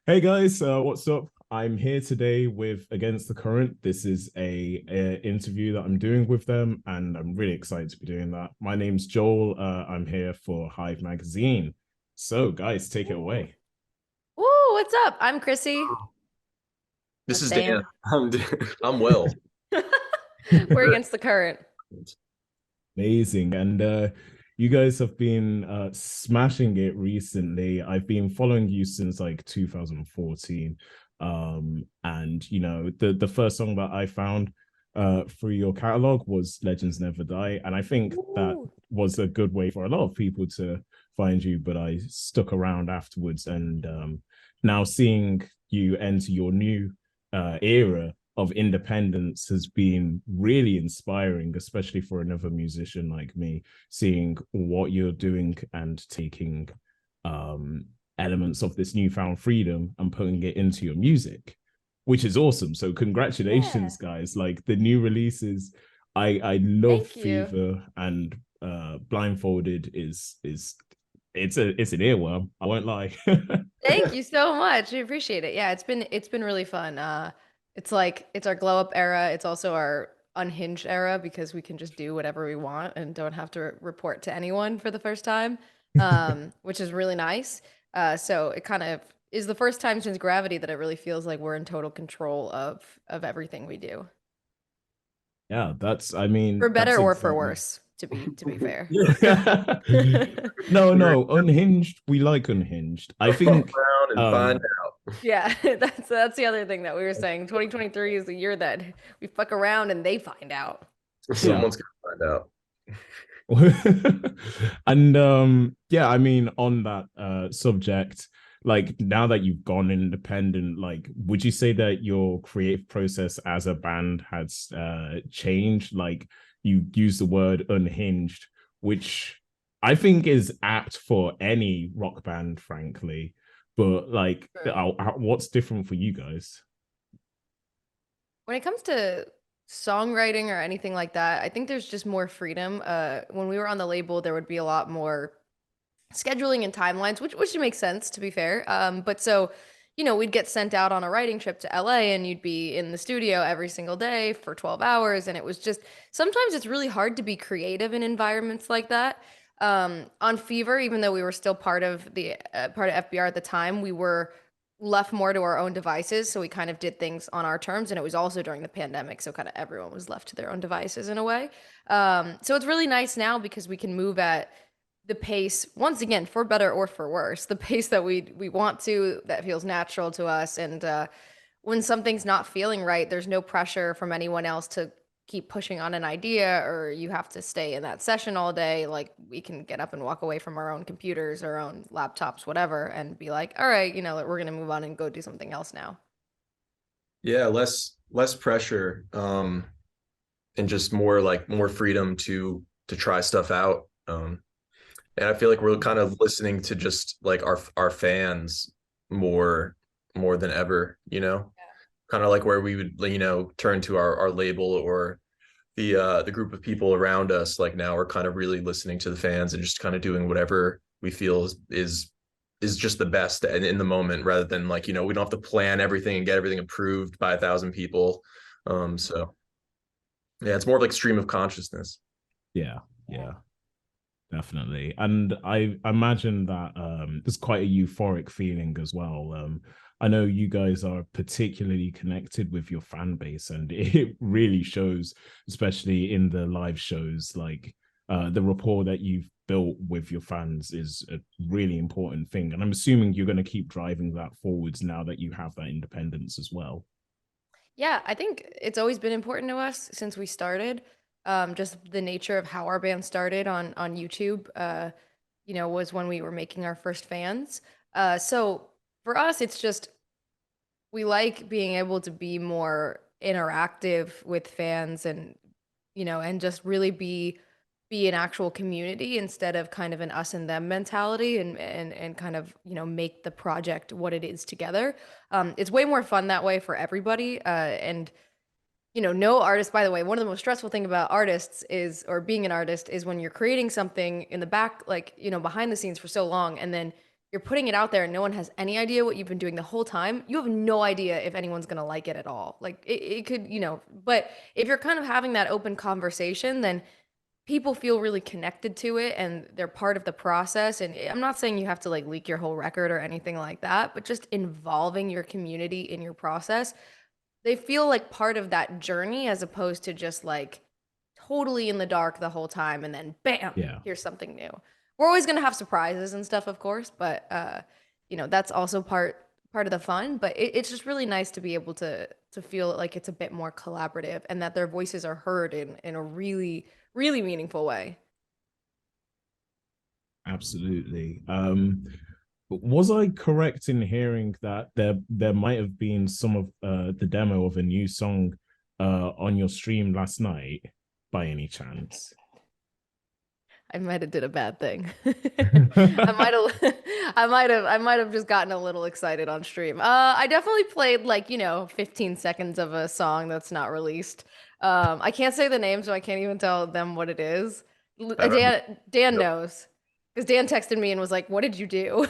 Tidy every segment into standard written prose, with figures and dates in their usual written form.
Hey guys, what's up? I'm here today with Against the Current. This is a interview that I'm doing with them, and I'm really excited to be doing that. My name's Joel. I'm here for Hive Magazine. So, guys, take it away. Woo, what's up? I'm Chrissy. This That's is Dan. Dan. I'm Will. We're against the current. Amazing. And you guys have been smashing it recently. I've been following you since like 2014. And the first song that I found through your catalog was Legends Never Die. And I think that Woo. was a good way for a lot of people to find you, but I stuck around afterwards and now seeing you enter your new era of independence has been really inspiring, especially for another musician like me, seeing what you're doing and taking elements of this newfound freedom and putting it into your music, which is awesome. So Yeah. congratulations, guys. Like the new releases, I love Thank you. Fever and Blindfolded is it's an earworm. I won't lie. Thank you so much. I appreciate it. Yeah, it's been really fun. It's like it's our glow up era. It's also our unhinged era because we can just do whatever we want and don't have to report to anyone for the first time, which is really nice. So it kind of is the first time since Gravity that it really feels like we're in total control of everything we do, Yeah, for better that's or for exactly. worse, to be fair. No, We're no, unhinged. We like unhinged. I fuck think around and find um out. Yeah, that's the other thing that we were saying. 2023 is the year that we fuck around and they find out. yeah. Someone's gonna find out. And yeah, I mean on that subject, like now that you've gone independent, like would you say that your creative process as a band has changed? Like you use the word unhinged, which I think is apt for any rock band, frankly. But like, True. what's different for you guys? When it comes to songwriting or anything like that, I think there's just more freedom. When we were on the label, there would be a lot more scheduling and timelines, which makes sense to be fair. But so, we'd get sent out on a writing trip to LA and you'd be in the studio every single day for 12 hours. And it was just sometimes it's really hard to be creative in environments like that. On Fever, even though we were still part of FBR at the time, we were left more to our own devices. So we kind of did things on our terms. And it was also during the pandemic. So kind of everyone was left to their own devices in a way. So it's really nice now because we can move at the pace, once again, for better or for worse, the pace that we want to, that feels natural to us. And when something's not feeling right, there's no pressure from anyone else to keep pushing on an idea, or you have to stay in that session all day. Like we can get up and walk away from our own computers, our own laptops, whatever, and be like, all right, we're gonna move on and go do something else now. Yeah, less pressure, and just more freedom to try stuff out. And I feel like we're kind of listening to just like our fans more more than ever, kind of like where we would, turn to our label or the group of people around us. Like now we're kind of really listening to the fans and just kind of doing whatever we feel is just the best and in the moment, rather than like, we don't have to plan everything and get everything approved by 1,000 people. So yeah, it's more of like stream of consciousness. Yeah, yeah. Definitely. And I imagine that there's quite a euphoric feeling as well. I know you guys are particularly connected with your fan base, and it really shows, especially in the live shows. Like the rapport that you've built with your fans is a really important thing. And I'm assuming you're going to keep driving that forwards now that you have that independence as well. Yeah, I think it's always been important to us since we started. Just the nature of how our band started on YouTube, was when we were making our first fans. So for us, it's just we like being able to be more interactive with fans and just really be an actual community instead of kind of an us and them mentality and kind of make the project what it is together. It's way more fun that way for everybody. And no artist, by the way, one of the most stressful thing about artists is, or being an artist, is when you're creating something in the back, like, behind the scenes for so long, and then you're putting it out there and no one has any idea what you've been doing the whole time, you have no idea if anyone's going to like it at all. Like it could, but if you're kind of having that open conversation, then people feel really connected to it and they're part of the process. And I'm not saying you have to like leak your whole record or anything like that, but just involving your community in your process, they feel like part of that journey as opposed to just like totally in the dark the whole time and then bam, Yeah. here's something new. We're always going to have surprises and stuff, of course, but that's also part of the fun, but it's just really nice to be able to feel like it's a bit more collaborative and that their voices are heard in a really really meaningful way. Absolutely. Was I correct in hearing that there might have been some of the demo of a new song on your stream last night by any chance? I might have did a bad thing. I might have just gotten a little excited on stream. I definitely played like, 15 seconds of a song that's not released. I can't say the name, so I can't even tell them what it is. Dan knows. Because Dan texted me and was like, "What did you do?"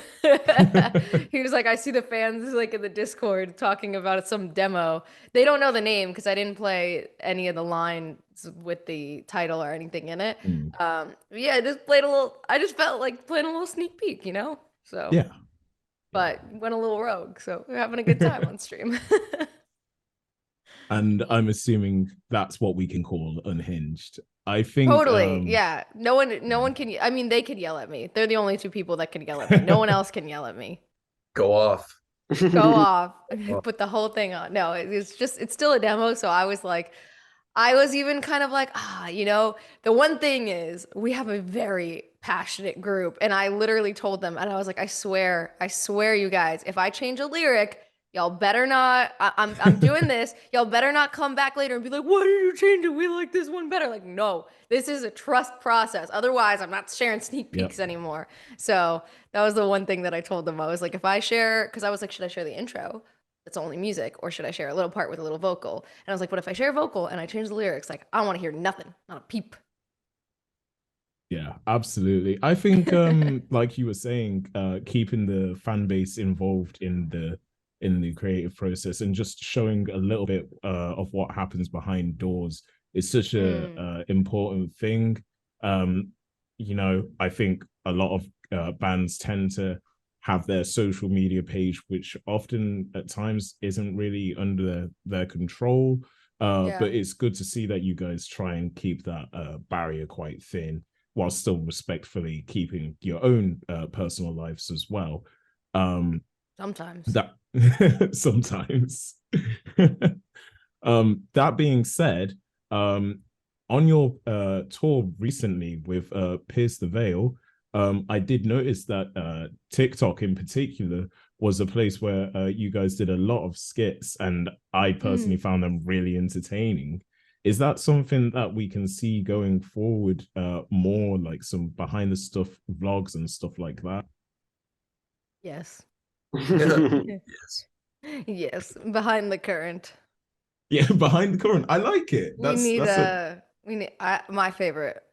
He was like, "I see the fans like in the Discord talking about some demo. They don't know the name because I didn't play any of the lines with the title or anything in it. Yeah, I just played a little. I just felt like playing a little sneak peek, So Yeah. but went a little rogue. So we're having a good time on stream. And I'm assuming that's what we can call unhinged. I think Totally. Yeah. No one can. I mean, they could yell at me. They're the only two people that can yell at me. No one else can yell at me. Go off. Go off. Put the whole thing on. No, it's still a demo. So I was even kind of like, the one thing is we have a very passionate group. And I literally told them, and I was like, I swear, you guys, if I change a lyric, y'all better not, I'm doing this. Y'all better not come back later and be like, why did you change it? We like this one better. Like, no, this is a trust process. Otherwise, I'm not sharing sneak peeks anymore. So that was the one thing that I told them. I was like, if I share, because I was like, should I share the intro? It's only music, or should I share a little part with a little vocal? And I was like, what if I share vocal and I change the lyrics? Like, I don't want to hear nothing, not a peep. Yeah, absolutely. I think like you were saying, keeping the fan base involved in the creative process and just showing a little bit of what happens behind doors is such a important thing. I think a lot of bands tend to have their social media page, which often at times isn't really under their control. But it's good to see that you guys try and keep that barrier quite thin while still respectfully keeping your own personal lives as well. Sometimes. Sometimes. That being said, on your tour recently with Pierce the Veil, I did notice that TikTok in particular was a place where you guys did a lot of skits, and I personally found them really entertaining. Is that something that we can see going forward, more like some behind the stuff vlogs and stuff like that? Yes. Yes. Yes. Behind the current. Yeah, behind the current. I like it.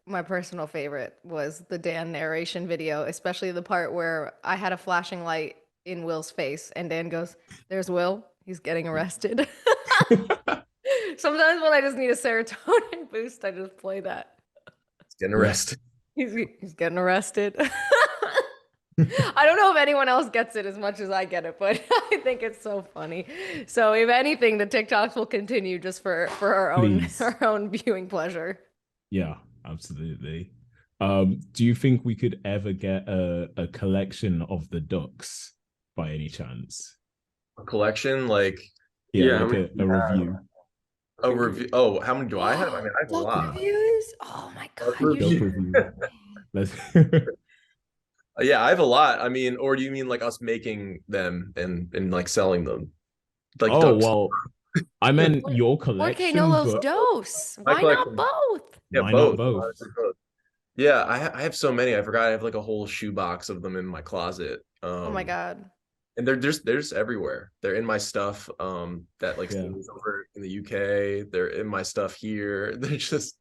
My personal favorite was the Dan narration video, especially the part where I had a flashing light in Will's face and Dan goes, "There's Will. He's getting arrested." Sometimes when I just need a serotonin boost, I just play that. He's getting arrested. He's getting arrested. I don't know if anyone else gets it as much as I get it, but I think it's so funny. So if anything, the TikToks will continue just for our own viewing pleasure. Yeah, absolutely. Do you think we could ever get a collection of the ducks by any chance? A collection, like like a review. A review. Oh, how many do I have? I mean, I have a lot. Reviews? Oh my god, Yeah, I have a lot. I mean, or do you mean like us making them and like selling them? Like ducks. Well, I meant your collection. 4K Nolos Dose. Why not both? Yeah, Why both. Not both? Yeah, I have so many. I forgot I have like a whole shoebox of them in my closet. Oh my god. And they're just everywhere. They're in my stuff that like stays over in the UK. They're in my stuff here. They just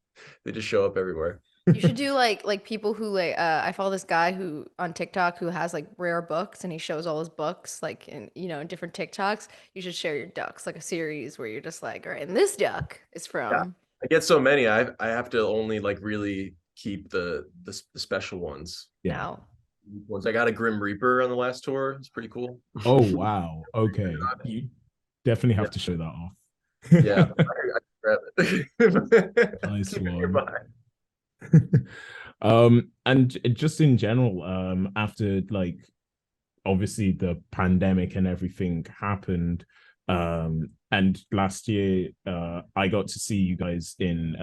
show up everywhere. You should do like people who like I follow this guy who on TikTok who has like rare books and he shows all his books like in different TikToks. You should share your ducks, like a series where you're just like, all right, and this duck is Yeah, from I get so many. I have to only like really keep the special ones. Yeah. now. Ones I got a Grim Reaper on the last tour. It's pretty cool. Oh wow. Okay. You definitely have Yeah. to show that off. Yeah. I grab it. Nice Keep it one. nearby. And just in general, after like obviously the pandemic and everything happened, and last year I got to see you guys in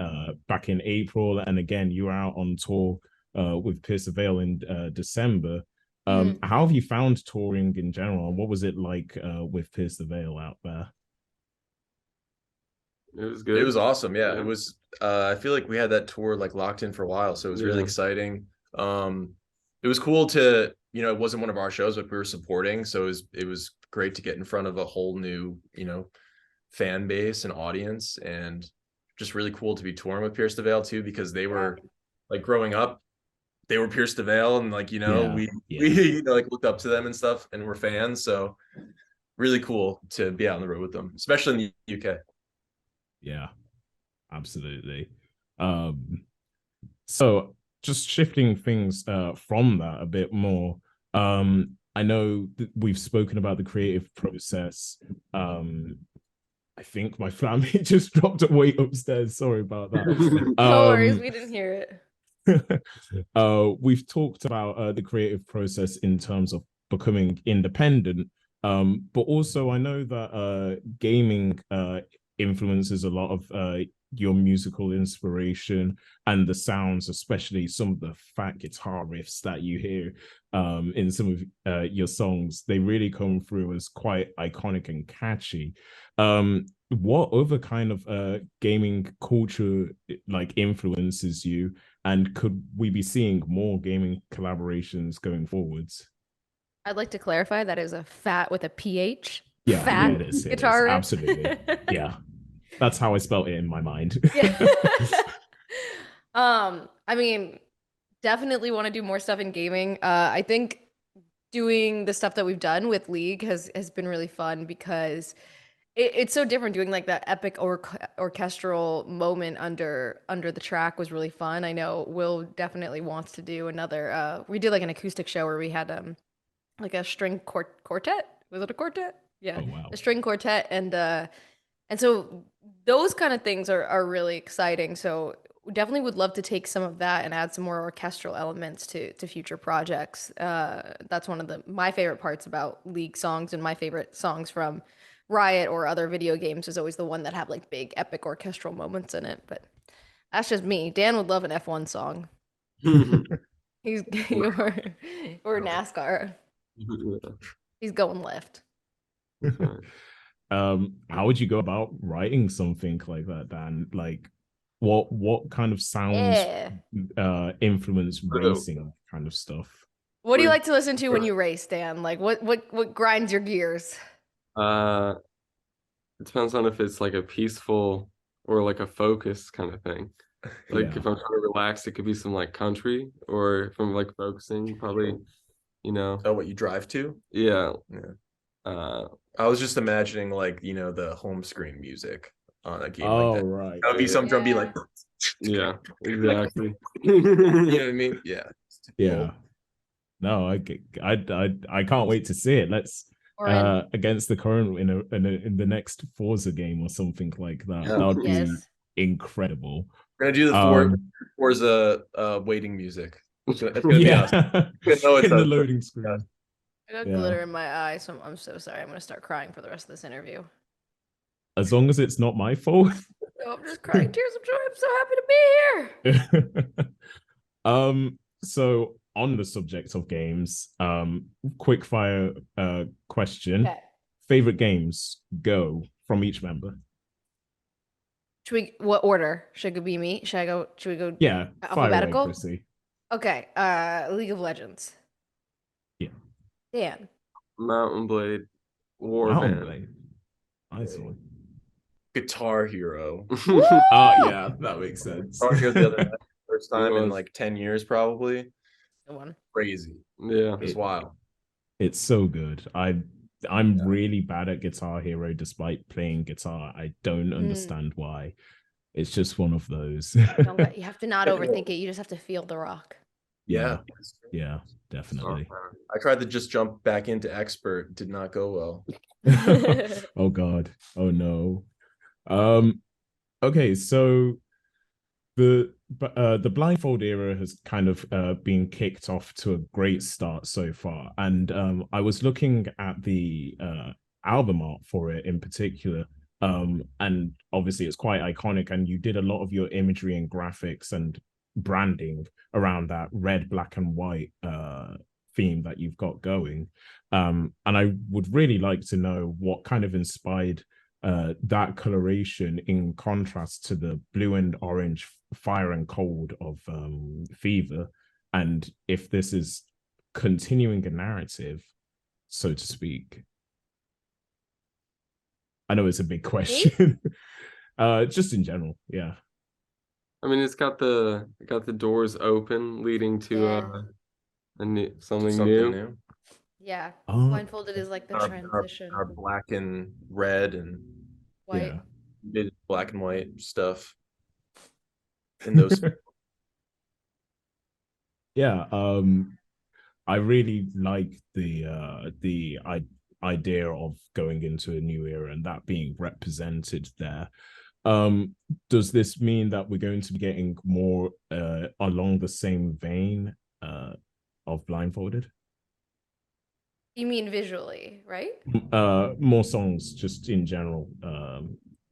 back in April, and again you were out on tour with Pierce the Veil in December. Mhm. How have you found touring in general, and what was it like with Pierce the Veil out there? It was good. It was awesome. Yeah, Yeah. it was. I feel like we had that tour like locked in for a while, so it was really Yeah. exciting. It was cool to, it wasn't one of our shows, but we were supporting, so it was great to get in front of a whole new, fan base and audience, and just really cool to be touring with Pierce the Veil too, because they were like growing up, they were Pierce the Veil, and like we like looked up to them and stuff, and we're fans, so really cool to be out on the road with them, especially in the UK. Yeah, absolutely. So just shifting things from that a bit more. I know we've spoken about the creative process. I think my family just dropped a weight upstairs. Sorry about that. No worries, we didn't hear it. We've talked about the creative process in terms of becoming independent, but also I know that gaming influences a lot of your musical inspiration and the sounds, especially some of the fat guitar riffs that you hear in some of your songs. They really come through as quite iconic and catchy. What other kind of gaming culture like influences you, and could we be seeing more gaming collaborations going forwards? I'd like to clarify that is a fat with a PH. Yeah, Fat it is. guitar riff. Absolutely. Yeah. That's how I spelt it in my mind. Yeah. I mean, definitely want to do more stuff in gaming. I think doing the stuff that we've done with League has been really fun because it's so different. Doing like that epic orchestral moment under the track was really fun. I know Will definitely wants to do another. We did like an acoustic show where we had like a string quartet. Was it a quartet? Yeah, Oh wow. a string quartet, and so those kind of things are really exciting. So we definitely would love to take some of that and add some more orchestral elements to future projects. That's one of my favorite parts about League songs, and my favorite songs from Riot or other video games is always the one that have like big epic orchestral moments in it. But that's just me. Dan would love an F1 song. He's or NASCAR. He's going left. How would you go about writing something like that, Dan? Like what kind of sounds influence racing kind of stuff? What do you like to listen to when you race, Dan? Like what grinds your gears? It depends on if it's like a peaceful or like a focused kind of thing. Like if I'm trying to relax, it could be some like country, or if I'm like focusing, probably, Oh, what you drive to? yeah. I was just imagining like, the home screen music on a game Oh, like that. right. That would be some drum beat like, Yeah, exactly. you know what I mean? Yeah. Yeah. No, I can't wait to see it. Let's against the current in the next Forza game or something like that. Yeah. That would be Yes. incredible. We're gonna do the Forza waiting music. It's gonna be awesome. In the loading screen. I got glitter in my eye, so I'm so sorry. I'm gonna start crying for the rest of this interview. As long as it's not my fault. No, I'm just crying tears of joy. I'm so happy to be here. So on the subject of games, quick fire question. Okay. Favorite games, go from each member. What order? Should it be me? Should we go Yeah, alphabetical? Fire away, Chrissy. Okay, League of Legends. Yeah. Dan. Mountain Blade, Mountain Warband. Blade. Nice one. Guitar Hero. Oh yeah, that makes sense. Guitar Hero the other first time in like 10 years, probably. The one. Crazy. Yeah. It's wild. It's so good. I'm really bad at Guitar Hero despite playing guitar. I don't understand why. It's just one of those. You have to not overthink it. You just have to feel the rock. Yeah. Yeah, definitely. I tried to just jump back into expert, did not go well. Oh God. Oh no. Okay, so the blindfold era has kind of been kicked off to a great start so far, and I was looking at the album art for it in particular, and obviously it's quite iconic, and you did a lot of your imagery and graphics and branding around that red, black, and white theme that you've got going, and I would really like to know what kind of inspired that coloration in contrast to the blue and orange fire and cold of Fever, and if this is continuing a narrative, so to speak. I know it's a big question. Just in general, yeah. I mean, it's got the doors open leading to something new. Yeah. Blindfolded is like the transition. Our black and red and white. Did black and white stuff in those. Yeah, I really like the idea of going into a new era and that being represented there. Does this mean that we're going to be getting more along the same vein of Blindfolded? You mean visually, right? More songs just in general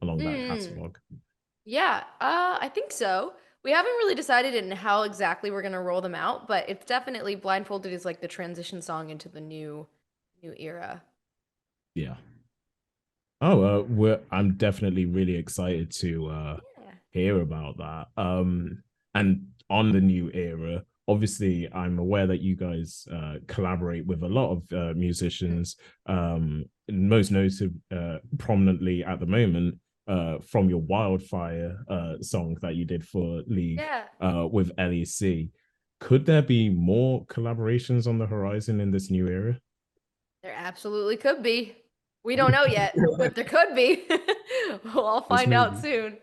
along that catalog. Yeah, I think so. We haven't really decided in how exactly we're gonna roll them out, but it's definitely Blindfolded is like the transition song into the new era. Yeah. Oh, I'm definitely really excited to hear about that. And on the new era, obviously, I'm aware that you guys collaborate with a lot of musicians. Most noted, prominently at the moment, from your Wildfire song that you did for League with LEC. Could there be more collaborations on the horizon in this new era? There absolutely could be. We don't know yet, but there could be. We'll all find out soon.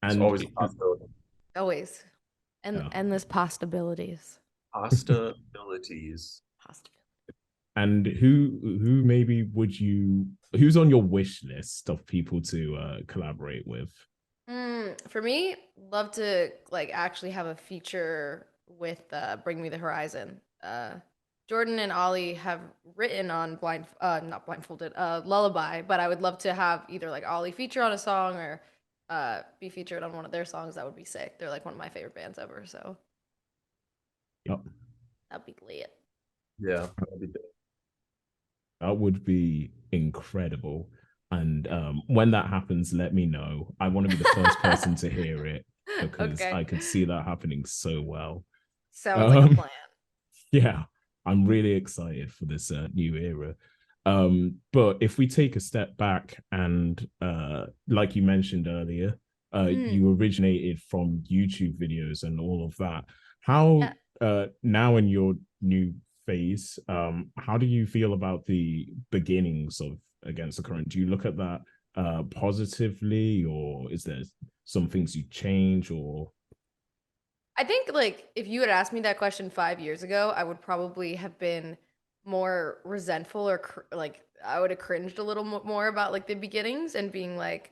And it's always a possibility. Always. And endless possibilities. Possibilities. And who maybe who's on your wish list of people to collaborate with? For me, love to like actually have a feature with Bring Me the Horizon. Jordan and Ollie have written on not Blindfolded, Lullaby, but I would love to have either like Ollie feature on a song or be featured on one of their songs. That would be sick. They're like one of my favorite bands ever, so. Yep. That'd be lit. Yeah, that'd be big. That would be incredible. And when that happens, let me know. I want to be the first person to hear it because I could see that happening so well. Sounds like a plan. Yeah, I'm really excited for this new era. But if we take a step back and like you mentioned earlier, you originated from YouTube videos and all of that. How now in your new phase, how do you feel about the beginnings of Against the Current? Do you look at that positively, or is there some things you change? Or I think like if you had asked me that question 5 years ago, I would probably have been more resentful or like I would have cringed a little more about like the beginnings and being like,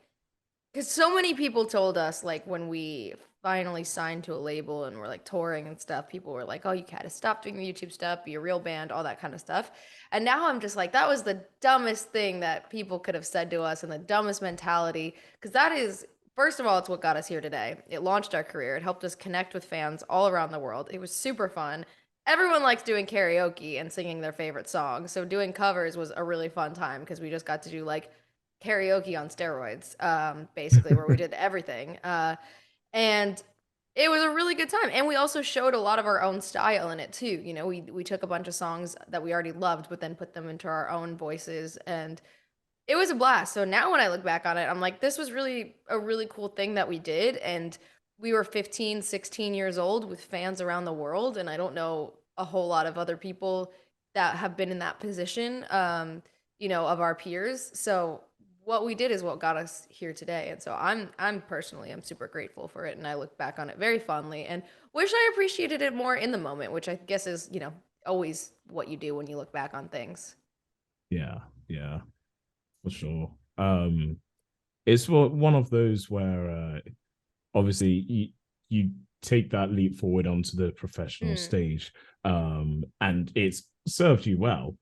because so many people told us like when we finally signed to a label and we're like touring and stuff, people were like, oh, you gotta stop doing the YouTube stuff, be a real band, all that kind of stuff. And now I'm just like, that was the dumbest thing that people could have said to us and the dumbest mentality. Because that is, first of all, it's what got us here today. It launched our career. It helped us connect with fans all around the world. It was super fun. Everyone likes doing karaoke and singing their favorite songs. So doing covers was a really fun time because we just got to do like karaoke on steroids, basically, where we did everything. And it was a really good time. And we also showed a lot of our own style in it too. You know, we took a bunch of songs that we already loved, but then put them into our own voices. And it was a blast. So now when I look back on it, I'm like, this was really a really cool thing that we did. And we were 15, 16 years old with fans around the world, and I don't know a whole lot of other people that have been in that position, you know, of our peers. So what we did is what got us here today. And so I'm personally, I'm super grateful for it, and I look back on it very fondly and wish I appreciated it more in the moment, which I guess is, you know, always what you do when you look back on things. Yeah, yeah, for sure. It's one of those where obviously you take that leap forward onto the professional stage, and it's served you well.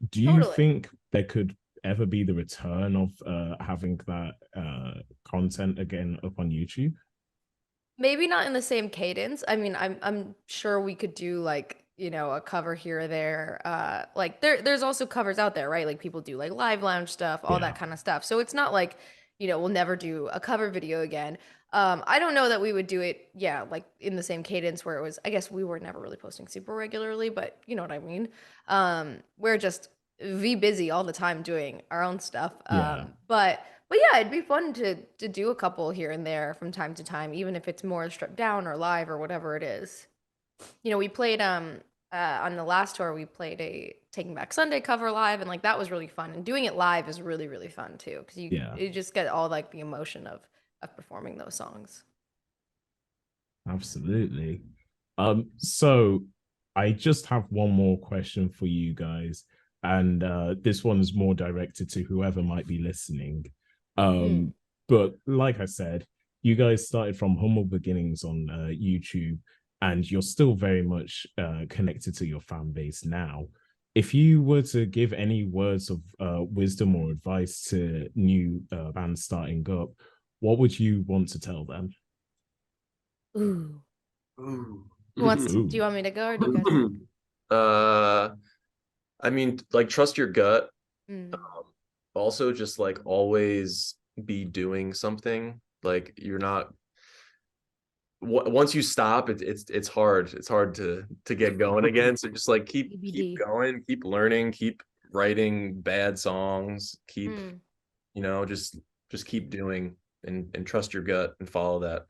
Do you Totally. think there could ever be the return of having that content again up on YouTube? Maybe not in the same cadence. I mean, I'm sure we could do like, you know, a cover here or there. Like there's also covers out there, right? Like people do like live lounge stuff, all Yeah, that kind of stuff. So it's not like, you know, we'll never do a cover video again. I don't know that we would do it, yeah, like in the same cadence where it was, I guess we were never really posting super regularly, but you know what I mean? We're just busy all the time doing our own stuff. yeah, But yeah, it'd be fun to do a couple here and there from time to time, even if it's more stripped down or live or whatever it is. You know, we played on the last tour we played a Taking Back Sunday cover live, and like that was really fun. And doing it live is really, really fun too, because yeah. you just get all like the emotion of performing those songs. Absolutely. So I just have one more question for you guys, and this one's more directed to whoever might be listening. Mm. But like I said, you guys started from humble beginnings on YouTube, and you're still very much connected to your fan base now. If you were to give any words of wisdom or advice to new bands starting up, what would you want to tell them? Ooh. Ooh. Who wants to, do Ooh. you want me to go or do you guys? I mean, like trust your gut. Mm. Also, just like always be doing something. Like you're not. Once you stop, it's hard. It's hard to get going again. So just like keep EBD. going, keep learning, keep writing bad songs, keep Mm. you know just keep doing and trust your gut and follow that.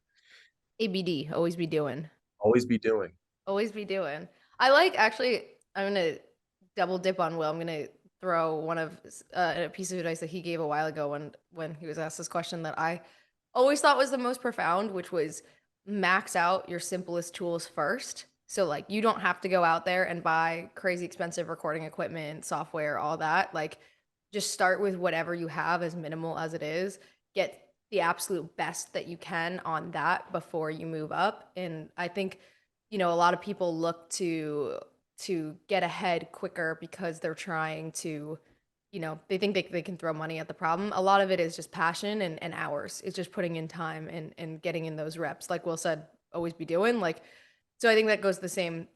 ABD, always be doing. Always be doing. Always be doing. I like actually. I'm gonna double dip on Will. I'm gonna throw one of a piece of advice that he gave a while ago when he was asked this question that I always thought was the most profound, which was max out your simplest tools first. So like you don't have to go out there and buy crazy expensive recording equipment, software, all that. Like just start with whatever you have, as minimal as it is. Get the absolute best that you can on that before you move up. And I think, you know, a lot of people look to get ahead quicker because they're trying to, you know, they think they can throw money at the problem. A lot of it is just passion and hours. It's just putting in time and getting in those reps. Like Will said, always be doing. Like, so I think that goes the same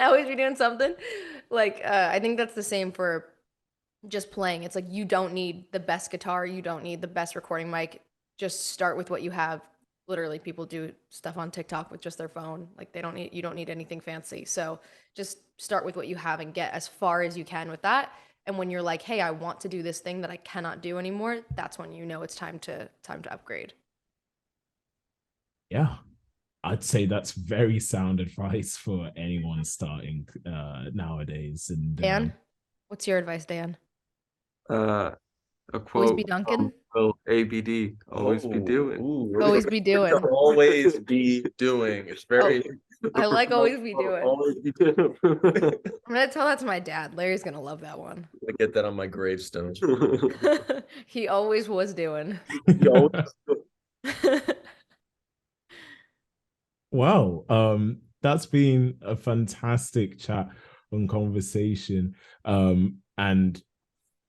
always be doing something. Like I think that's the same for just playing. It's like you don't need the best guitar, you don't need the best recording mic. Just start with what you have. Literally, people do stuff on TikTok with just their phone. Like you don't need anything fancy. So just start with what you have and get as far as you can with that. And when you're like, hey, I want to do this thing that I cannot do anymore, that's when you know it's time to upgrade. Yeah, I'd say that's very sound advice for anyone starting nowadays. And Dan, what's your advice, Dan? A Always be quote from Duncan. Will ABD, always be doing. Always be doing. Always be doing. It's very I like always be doing. Always be doing. I'm gonna tell that to my dad. Larry's gonna love that one. I get that on my gravestone. He always was doing. wow, that's been a fantastic chat and conversation. And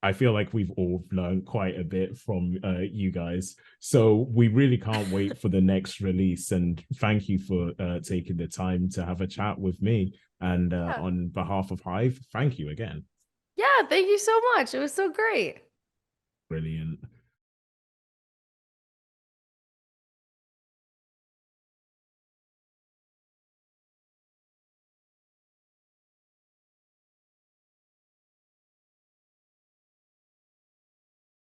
I feel like we've all learned quite a bit from you guys. So we really can't wait for the next release. And thank you for taking the time to have a chat with me. And Yeah. on behalf of Hive, thank you again. Yeah, thank you so much. It was so great. Brilliant.